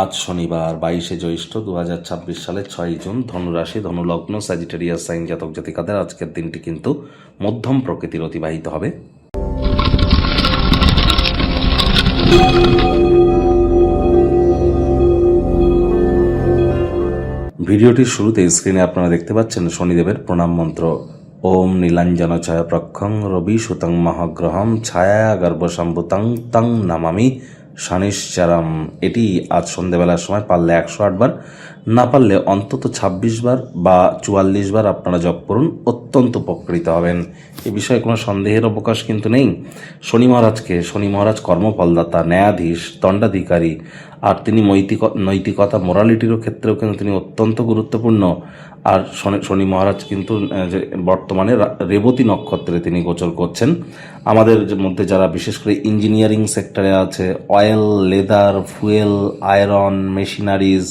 আজ শনিবার 22শে জ্যৈষ্ঠ 2026 সালের 6 জুন। ধনুরাশি, ধনুলগ্ন, স্যাজিটেরিয়াস সাইন জাতক জাতিকাদের আজকের দিনটি কিন্তু মধ্যম প্রকৃতির অতিবাহিত হবে। ভিডিওটির শুরুতে স্ক্রিনে আপনারা দেখতে পাচ্ছেন শনিদেবের প্রণাম মন্ত্র। ওম নীলাঞ্জন ছায়া প্রক্ষং রবি সুতং মহাগ্রহম ছায়া গর্ভসম্ভুতং তং নামামি শনিশ্চরম। এটি আজ সন্ধ্যেবেলার সময় পারলে 108 বার, না পারলে অন্তত 26 বার বা 44 বার আপনারা জপ করুন, অত্যন্ত উপকৃত হবেন। এ বিষয়ে কোনো সন্দেহের অবকাশ কিন্তু নেই। শনি মহারাজ কর্মফলদাতা, ন্যায়াধীশ, দণ্ডাধিকারী, আর তিনি নৈতিকতা, মোরালিটিরও ক্ষেত্রেও কিন্তু তিনি অত্যন্ত গুরুত্বপূর্ণ। আর শনি মহারাজ কিন্তু বর্তমানে রেবতী নক্ষত্রে তিনি গোচর করছেন। আমাদের মধ্যে যারা বিশেষ করে ইঞ্জিনিয়ারিং সেক্টরে আছে, oil, leather, fuel, iron, machineries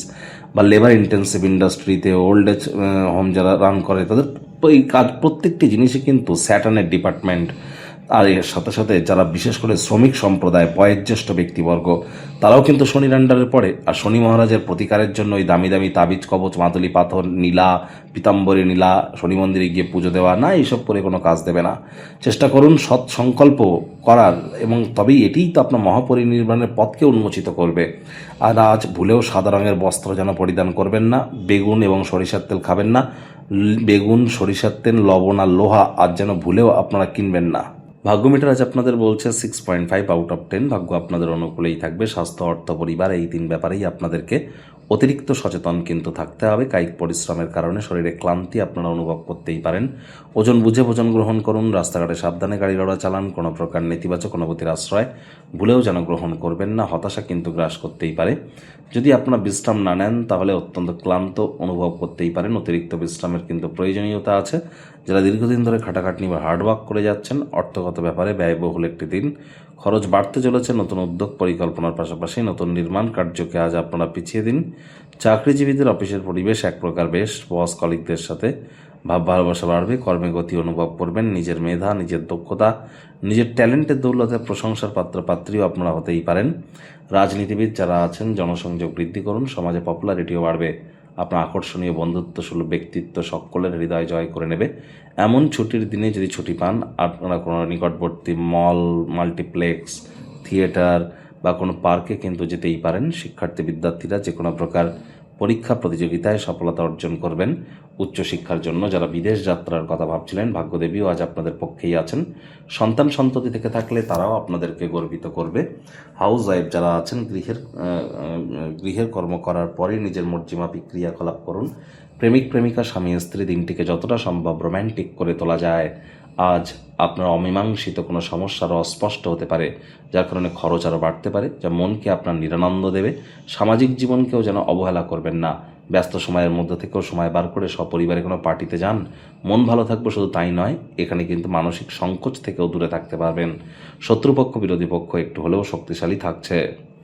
বা লেবার ইন্টেন্সিভ ইন্ডাস্ট্রিতে ওল্ড এজ হোম যারা রান করে, তাদের এই কাজ প্রত্যেকটি জিনিসই কিন্তু স্যাটার্নের ডিপার্টমেন্ট। আর এর সাথে সাথে যারা বিশেষ করে শ্রমিক সম্প্রদায়, বয়োজ্যেষ্ঠ ব্যক্তিবর্গ, তারাও কিন্তু শনির আন্ডারে পড়ে। আর শনি মহারাজের প্রতিকারের জন্য ওই দামি দামি তাবিজ, কবচ, মাদুলি পাথর, নীলা, পীতাম্বরী নীলা, শনি মন্দিরে গিয়ে পুজো দেওয়া না, এইসব করে কোনো কাজ দেবে না। চেষ্টা করুন সৎ সংকল্প করার, এবং তবেই এটিই তো আপনার মহাপরিনির্বাণের পথকে উন্মোচিত করবে। আর আজ ভুলেও সাদা রঙের বস্ত্র যেন পরিধান করবেন না। বেগুন এবং সরিষার তেল খাবেন না। বেগুন, সরিষার তেল, লবণ আর লোহা আজ যেন ভুলেও আপনারা কিনবেন না। ভাগ্য মিটার আজ আপনাদের বলছে 6.5 আউট অফ 10। ভাগ্য আপনাদের অনুকূলেই থাকবে। স্বাস্থ্য, অর্থ, পরিবার, এই 3 ব্যাপারেই আপনাদেরকে অতিরিক্ত সচেতন কিন্তু থাকতে হবে। কায়িক পরিশ্রমের কারণে শরীরে ক্লান্তি আপনারা অনুভব করতেই পারেন। ওজন বুঝে ভোজন গ্রহণ করুন। রাস্তাঘাটে সাবধানে গাড়ি ঘোড়া চালান। কোনো প্রকার নেতিবাচক অনুভূতির আশ্রয় ভুলেও যেন গ্রহণ করবেন না। হতাশা কিন্তু গ্রাস করতেই পারে। যদি আপনারা বিশ্রাম না নেন তাহলে অত্যন্ত ক্লান্ত অনুভব করতেই পারেন। অতিরিক্ত বিশ্রামের কিন্তু প্রয়োজনীয়তা আছে। যারা দীর্ঘদিন ধরে খাটাখাটনি বা হার্ডওয়ার্ক করে যাচ্ছেন, অর্থগত ব্যাপারে ব্যয়বহুল একটি দিন। খরচ বাড়তে চলেছে। নতুন উদ্যোগ পরিকল্পনার পাশাপাশি নতুন নির্মাণ কার্যকে আজ আপনারা পিছিয়ে দিন। চাকরিজীবীদের অফিসের পরিবেশ এক প্রকার বেশ। বস কলিগদের সাথে ভাব ভালোবাসা বাড়বে। কর্মে গতি অনুভব করবেন। নিজের মেধা, নিজের দক্ষতা, নিজের ট্যালেন্টের দৌলতে প্রশংসার পাত্রপাত্রীও আপনারা হতেই পারেন। রাজনীতিবিদ যারা আছেন, জনসংযোগ বৃদ্ধি করুন। সমাজে পপুলারিটিও বাড়বে। আপনার আকর্ষণীয় বন্ধুত্বসুলভ ব্যক্তিত্ব সকলের হৃদয় জয় করে নেবে। এমন ছুটির দিনে যদি ছুটি পান, আপনারা কোনো নিকটবর্তী মল, মাল্টিপ্লেক্স, থিয়েটার বা কোনো পার্কে কিন্তু যেতেই পারেন। শিক্ষার্থী বিদ্যার্থীরা যে কোনো প্রকার পরীক্ষা প্রতিযোগিতায় সফলতা অর্জন করবেন। উচ্চশিক্ষার জন্য যারা বিদেশ যাত্রার কথা ভাবছিলেন, ভাগ্যদেবীও আজ আপনাদের পক্ষেই আছেন। সন্তান সন্ততি থেকে থাকলে তারাও আপনাদেরকে গর্বিত করবে। হাউস ওয়াইফ যারা আছেন, গৃহের কর্ম করার পরে নিজের মর্জিমাফিক ক্রিয়াকলাপ করুন। প্রেমিক প্রেমিকা, স্বামী স্ত্রী দিনটিকে যতটা সম্ভব রোম্যান্টিক করে তোলা যায়। আজ আপনার অমীমাংসিত কোনো সমস্যারও অস্পষ্ট হতে পারে, যার কারণে খরচ আরও বাড়তে পারে, যা মনকে আপনার নিরানন্দ দেবে। সামাজিক জীবনকেও যেন অবহেলা করবেন না। ব্যস্ত সময়ের মধ্যে থেকেও সময় বার করে সপরিবারে কোনো পার্টিতে যান। মন ভালো থাকবে, শুধু তাই নয়, এখানে কিন্তু মানসিক সংকোচ থেকেও দূরে থাকতে পারবেন। শত্রুপক্ষ, বিরোধী পক্ষ একটু হলেও শক্তিশালী থাকছে।